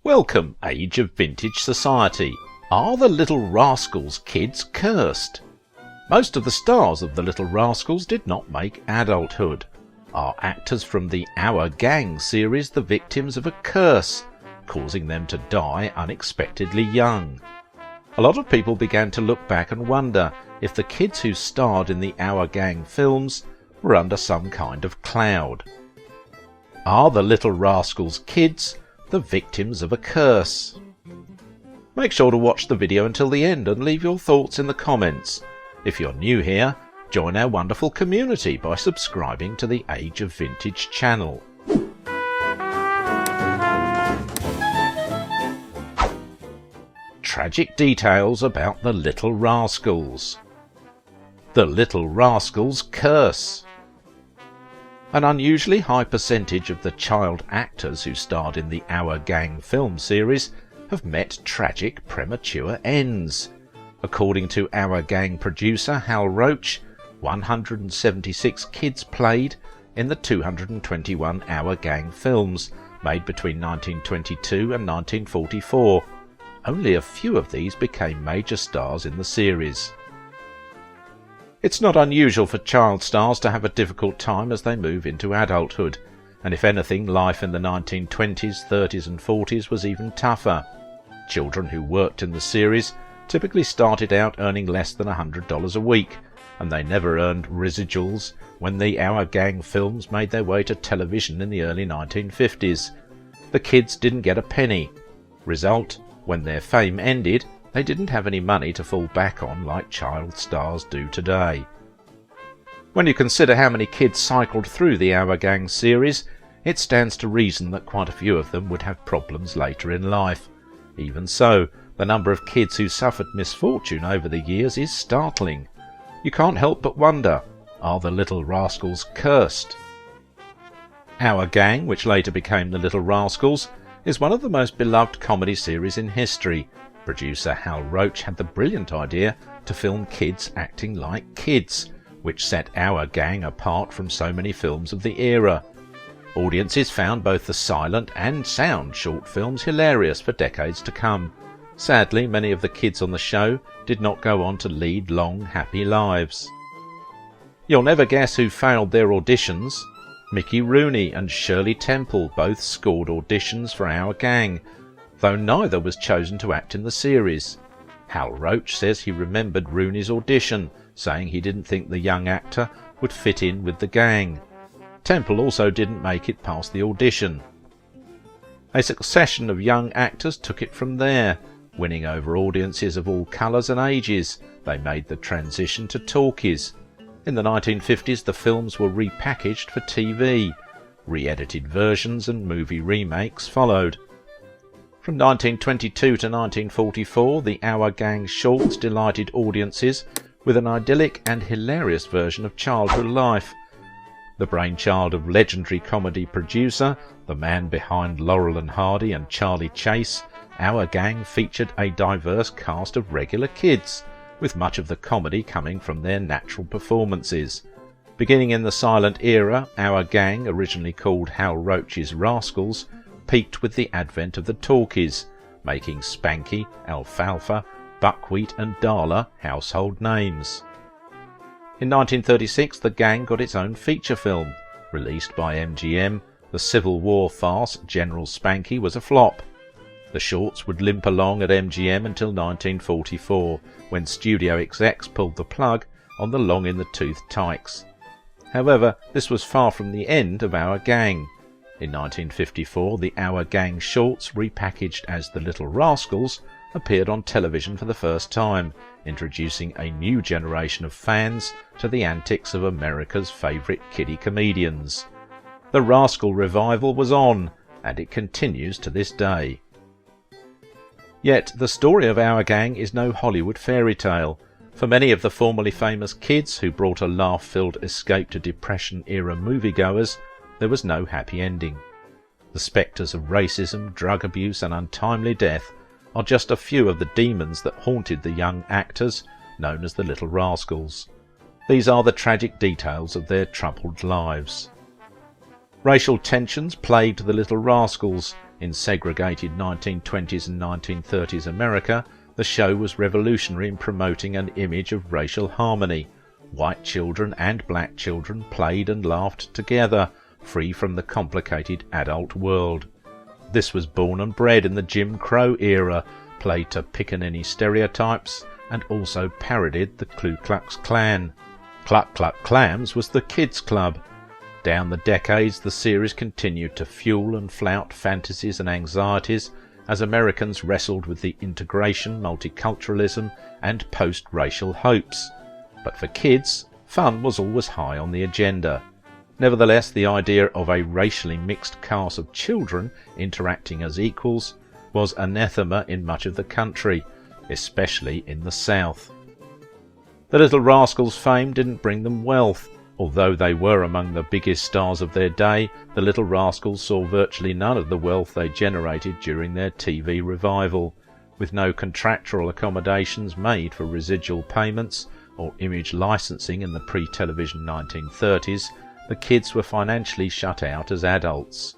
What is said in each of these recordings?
Welcome, Age of Vintage Society. Are the Little Rascals kids cursed? Most of the stars of the Little Rascals did not make adulthood. Are actors from the Our Gang series the victims of a curse, causing them to die unexpectedly young? A lot of people began to look back and wonder if the kids who starred in the Our Gang films were under some kind of cloud. Are the Little Rascals kids the victims of a curse? Make sure to watch the video until the end and leave your thoughts in the comments. If you're new here, join our wonderful community by subscribing to the Age of Vintage channel. Tragic details about the Little Rascals. The Little Rascals curse. An unusually high percentage of the child actors who starred in the Our Gang film series have met tragic premature ends. According to Our Gang producer Hal Roach, 176 kids played in the 221 Our Gang films made between 1922 and 1944. Only a few of these became major stars in the series. It's not unusual for child stars to have a difficult time as they move into adulthood, and if anything, life in the 1920s, 30s and 40s was even tougher. Children who worked in the series typically started out earning less than $100 a week, and they never earned residuals when the Our Gang films made their way to television in the early 1950s. The kids didn't get a penny. Result, when their fame ended, they didn't have any money to fall back on like child stars do today. When you consider how many kids cycled through the Our Gang series, it stands to reason that quite a few of them would have problems later in life. Even so, the number of kids who suffered misfortune over the years is startling. You can't help but wonder, are the Little Rascals cursed? Our Gang, which later became the Little Rascals, is one of the most beloved comedy series in history. Producer Hal Roach had the brilliant idea to film kids acting like kids, which set Our Gang apart from so many films of the era. Audiences found both the silent and sound short films hilarious for decades to come. Sadly, many of the kids on the show did not go on to lead long, happy lives. You'll never guess who failed their auditions. Mickey Rooney and Shirley Temple both scored auditions for Our Gang, though neither was chosen to act in the series. Hal Roach says he remembered Rooney's audition, saying he didn't think the young actor would fit in with the gang. Temple also didn't make it past the audition. A succession of young actors took it from there. Winning over audiences of all colours and ages, they made the transition to talkies. In the 1950s, the films were repackaged for TV. Re-edited versions and movie remakes followed. From 1922 to 1944, the Our Gang shorts delighted audiences with an idyllic and hilarious version of childhood life. The brainchild of legendary comedy producer, the man behind Laurel and Hardy and Charlie Chase, Our Gang featured a diverse cast of regular kids, with much of the comedy coming from their natural performances. Beginning in the silent era, Our Gang, originally called Hal Roach's Rascals, peaked with the advent of the talkies, making Spanky, Alfalfa, Buckwheat and Darla household names. In 1936, the gang got its own feature film. Released by MGM, the Civil War farce General Spanky was a flop. The shorts would limp along at MGM until 1944, when studio execs pulled the plug on the long-in-the-tooth tykes. However, this was far from the end of Our Gang. In 1954, the Our Gang shorts, repackaged as the Little Rascals, appeared on television for the first time, introducing a new generation of fans to the antics of America's favourite kiddie comedians. The Rascal revival was on, and it continues to this day. Yet the story of Our Gang is no Hollywood fairy tale. For many of the formerly famous kids who brought a laugh-filled escape to Depression-era moviegoers, there was no happy ending. The spectres of racism, drug abuse and untimely death are just a few of the demons that haunted the young actors known as the Little Rascals. These are the tragic details of their troubled lives. Racial tensions plagued the Little Rascals. In segregated 1920s and 1930s America, the show was revolutionary in promoting an image of racial harmony. White children and black children played and laughed together, free from the complicated adult world. This was born and bred in the Jim Crow era, played to pickaninny stereotypes, and also parodied the Ku Klux Klan. Cluck Cluck Clams was the kids' club. Down the decades, the series continued to fuel and flout fantasies and anxieties as Americans wrestled with the integration, multiculturalism, and post-racial hopes. But for kids, fun was always high on the agenda. Nevertheless, the idea of a racially mixed cast of children interacting as equals was anathema in much of the country, especially in the South. The Little Rascals' fame didn't bring them wealth. Although they were among the biggest stars of their day, the Little Rascals saw virtually none of the wealth they generated during their TV revival. With no contractual accommodations made for residual payments or image licensing in the pre-television 1930s, the kids were financially shut out as adults.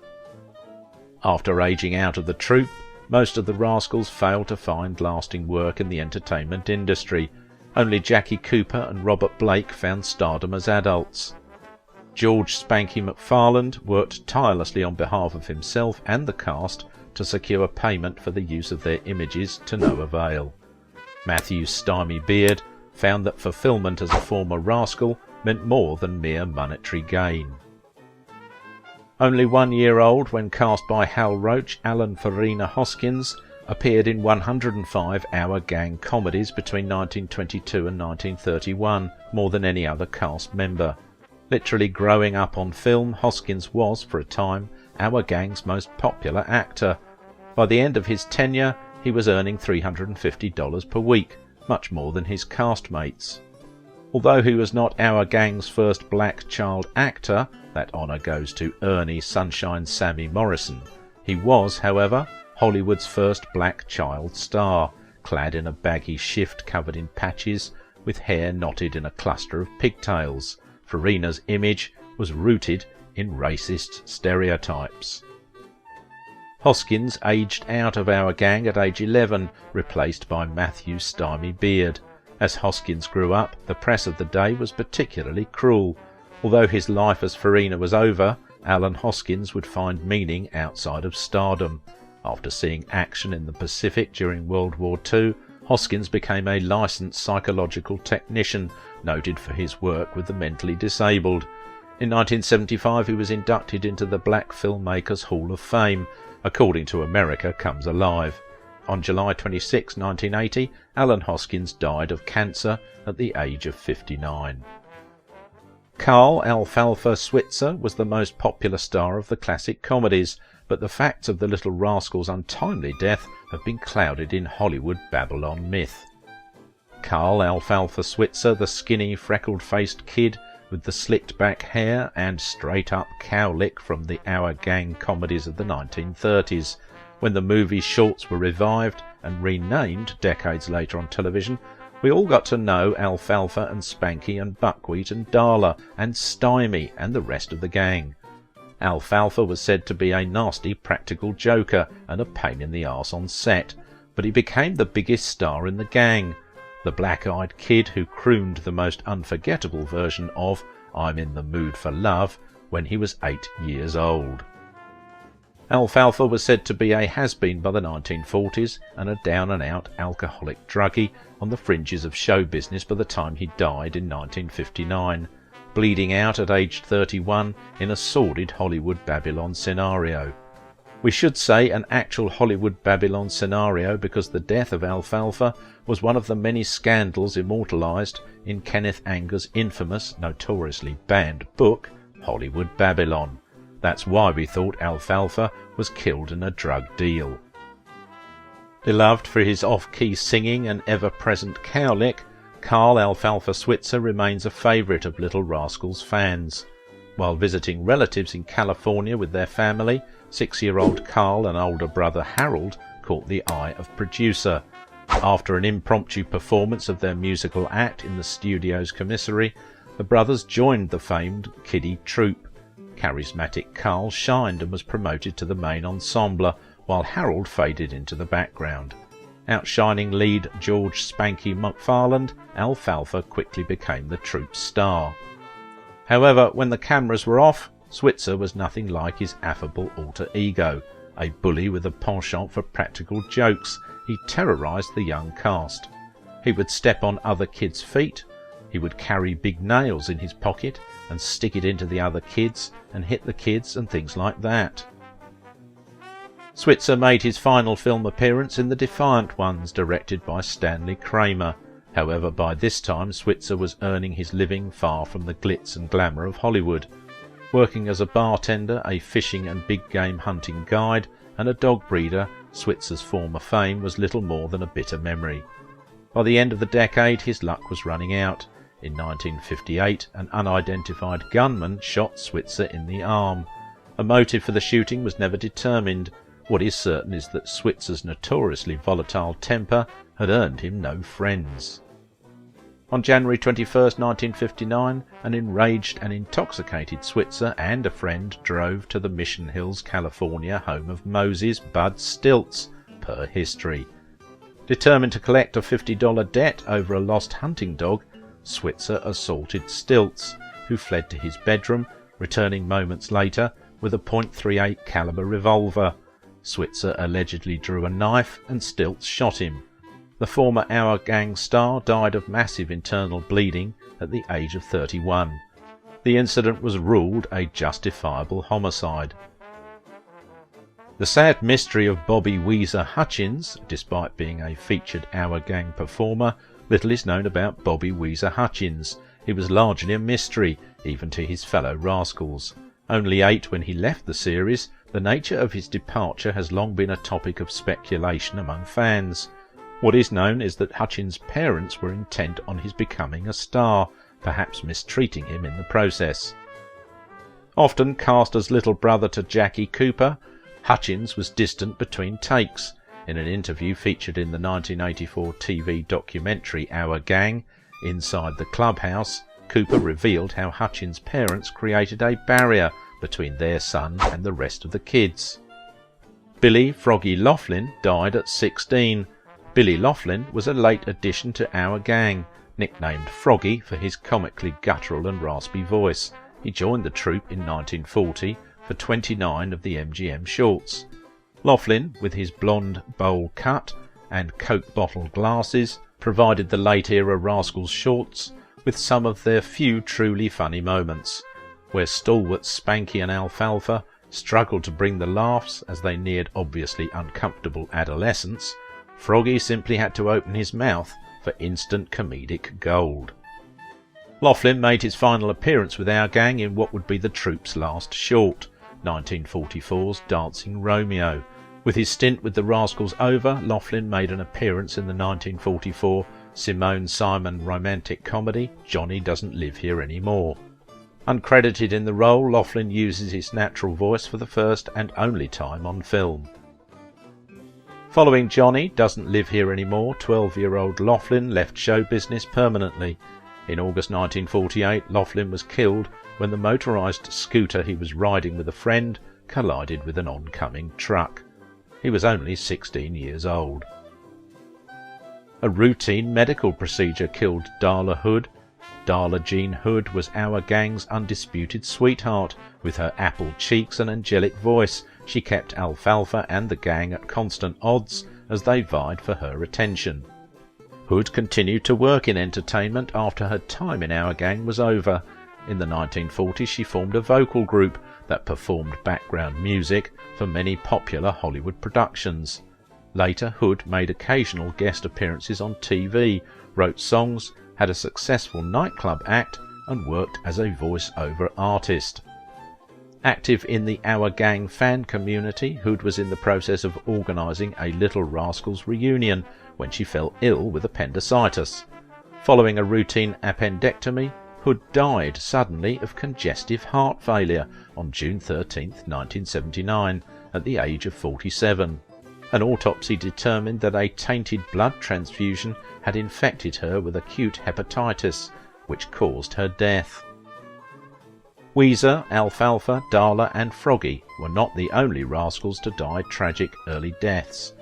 After aging out of the troupe, most of the Rascals failed to find lasting work in the entertainment industry. Only Jackie Cooper and Robert Blake found stardom as adults. George Spanky McFarland worked tirelessly on behalf of himself and the cast to secure payment for the use of their images to no avail. Matthew Stymie Beard found that fulfillment as a former rascal meant more than mere monetary gain. Only 1 year old when cast by Hal Roach, Alan Farina Hoskins appeared in 105 Our Gang comedies between 1922 and 1931, more than any other cast member. Literally growing up on film, Hoskins was, for a time, Our Gang's most popular actor. By the end of his tenure, he was earning $350 per week, much more than his castmates. Although he was not Our Gang's first black child actor, that honour goes to Ernie Sunshine Sammy Morrison, he was, however, Hollywood's first black child star, clad in a baggy shift covered in patches, with hair knotted in a cluster of pigtails. Farina's image was rooted in racist stereotypes. Hoskins aged out of Our Gang at age 11, replaced by Matthew Stymie Beard. As Hoskins grew up, the press of the day was particularly cruel. Although his life as Farina was over, Alan Hoskins would find meaning outside of stardom. After seeing action in the Pacific during World War II, Hoskins became a licensed psychological technician, noted for his work with the mentally disabled. In 1975 he was inducted into the Black Filmmakers Hall of Fame, according to America Comes Alive. On July 26, 1980, Alan Hoskins died of cancer at the age of 59. Carl Alfalfa Switzer was the most popular star of the classic comedies, but the facts of the Little Rascals' untimely death have been clouded in Hollywood Babylon myth. Carl Alfalfa Switzer, the skinny, freckled-faced kid with the slicked-back hair and straight-up cowlick from the Our Gang comedies of the 1930s. When the movie shorts were revived and renamed decades later on television, we all got to know Alfalfa and Spanky and Buckwheat and Darla and Stymie and the rest of the gang. Alfalfa was said to be a nasty practical joker and a pain in the arse on set, but he became the biggest star in the gang, the black-eyed kid who crooned the most unforgettable version of I'm in the Mood for Love when he was 8 years old. Alfalfa was said to be a has-been by the 1940s and a down-and-out alcoholic druggie on the fringes of show business by the time he died in 1959, bleeding out at age 31 in a sordid Hollywood Babylon scenario. We should say an actual Hollywood Babylon scenario because the death of Alfalfa was one of the many scandals immortalised in Kenneth Anger's infamous, notoriously banned book, Hollywood Babylon. That's why we thought Alfalfa was killed in a drug deal. Beloved for his off-key singing and ever-present cowlick, Carl Alfalfa Switzer remains a favourite of Little Rascals fans. While visiting relatives in California with their family, 6-year-old Carl and older brother Harold caught the eye of producer. After an impromptu performance of their musical act in the studio's commissary, the brothers joined the famed kiddie troupe. Charismatic Carl shined and was promoted to the main ensemble, while Harold faded into the background. Outshining lead George Spanky McFarland, Alfalfa quickly became the troupe's star. However, when the cameras were off, Switzer was nothing like his affable alter ego. A bully with a penchant for practical jokes, he terrorised the young cast. He would step on other kids' feet, he would carry big nails in his pocket and stick it into the other kids and hit the kids and things like that. Switzer made his final film appearance in The Defiant Ones, directed by Stanley Kramer. However, by this time Switzer was earning his living far from the glitz and glamour of Hollywood. Working as a bartender, a fishing and big game hunting guide, and a dog breeder, Switzer's former fame was little more than a bitter memory. By the end of the decade, his luck was running out. In 1958, an unidentified gunman shot Switzer in the arm. A motive for the shooting was never determined. What is certain is that Switzer's notoriously volatile temper had earned him no friends. On January 21, 1959, an enraged and intoxicated Switzer and a friend drove to the Mission Hills, California home of Moses Bud Stilts, per history. Determined to collect a $50 debt over a lost hunting dog, Switzer assaulted Stilts, who fled to his bedroom, returning moments later with a .38 caliber revolver. Switzer allegedly drew a knife and Stilts shot him. The former Our Gang star died of massive internal bleeding at the age of 31. The incident was ruled a justifiable homicide. The sad mystery of Bobby Weezer Hutchins. Despite being a featured Our Gang performer, little is known about Bobby Weezer Hutchins. He was largely a mystery, even to his fellow rascals. Only 8 when he left the series, the nature of his departure has long been a topic of speculation among fans. What is known is that Hutchins' parents were intent on his becoming a star, perhaps mistreating him in the process. Often cast as little brother to Jackie Cooper, Hutchins was distant between takes. In an interview featured in the 1984 TV documentary Our Gang, Inside the Clubhouse, Cooper revealed how Hutchins' parents created a barrier between their son and the rest of the kids. Billy Froggy Laughlin died at 16. Billy Laughlin was a late addition to Our Gang, nicknamed Froggy for his comically guttural and raspy voice. He joined the troupe in 1940 for 29 of the MGM shorts. Laughlin, with his blonde bowl cut and Coke bottle glasses, provided the late-era Rascals shorts with some of their few truly funny moments, where stalwart Spanky and Alfalfa struggled to bring the laughs as they neared obviously uncomfortable adolescence. Froggy simply had to open his mouth for instant comedic gold. Laughlin made his final appearance with Our Gang in what would be the troupe's last short, 1944's Dancing Romeo. With his stint with the Rascals over, Laughlin made an appearance in the 1944 Simone Simon romantic comedy Johnny Doesn't Live Here Anymore. Uncredited in the role, Laughlin uses his natural voice for the first and only time on film. Following Johnny Doesn't Live Here Anymore, 12-year-old Laughlin left show business permanently. In August 1948, Laughlin was killed when the motorised scooter he was riding with a friend collided with an oncoming truck. He was only 16 years old. A routine medical procedure killed Darla Hood. Darla Jean Hood was Our Gang's undisputed sweetheart. With her apple cheeks and angelic voice, she kept Alfalfa and the gang at constant odds as they vied for her attention. Hood continued to work in entertainment after her time in Our Gang was over. In the 1940s she formed a vocal group that performed background music for many popular Hollywood productions. Later, Hood made occasional guest appearances on TV, wrote songs, had a successful nightclub act, and worked as a voice-over artist. Active in the Our Gang fan community, Hood was in the process of organising a Little Rascals reunion when she fell ill with appendicitis. Following a routine appendectomy, Hood died suddenly of congestive heart failure on June 13, 1979, at the age of 47. An autopsy determined that a tainted blood transfusion had infected her with acute hepatitis. which caused her death. Weezer, Alfalfa, Darla and Froggy were not the only rascals to die tragic early deaths.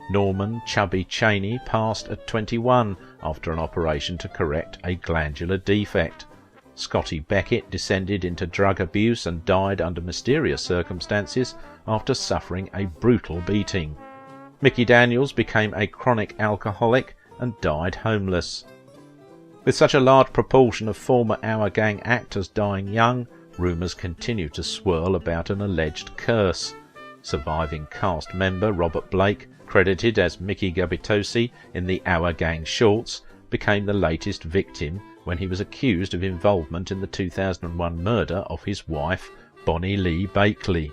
Norman Chubby Cheney passed at 21 after an operation to correct a glandular defect. Scotty Beckett descended into drug abuse and died under mysterious circumstances after suffering a brutal beating. Mickey Daniels became a chronic alcoholic and died homeless. With such a large proportion of former Our Gang actors dying young, rumours continue to swirl about an alleged curse. Surviving cast member Robert Blake, credited as Mickey Gabitosi in the Our Gang shorts, became the latest victim when he was accused of involvement in the 2001 murder of his wife, Bonnie Lee Bakley.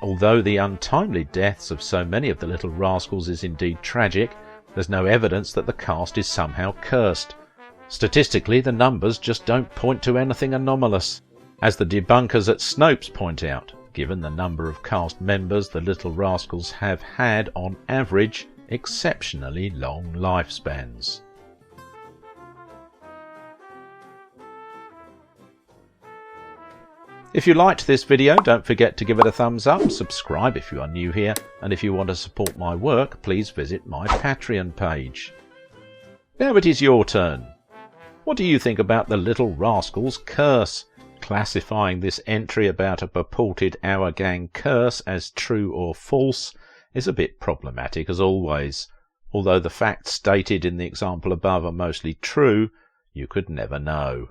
Although the untimely deaths of so many of the Little Rascals is indeed tragic, there's no evidence that the cast is somehow cursed. Statistically, the numbers just don't point to anything anomalous. As the debunkers at Snopes point out, given the number of cast members the Little Rascals have had, on average, exceptionally long lifespans. If you liked this video, don't forget to give it a thumbs up, subscribe if you are new here, and if you want to support my work, please visit my Patreon page. Now it is your turn. What do you think about the Little Rascals curse? Classifying this entry about a purported Our Gang curse as true or false is a bit problematic as always. Although the facts stated in the example above are mostly true, you could never know.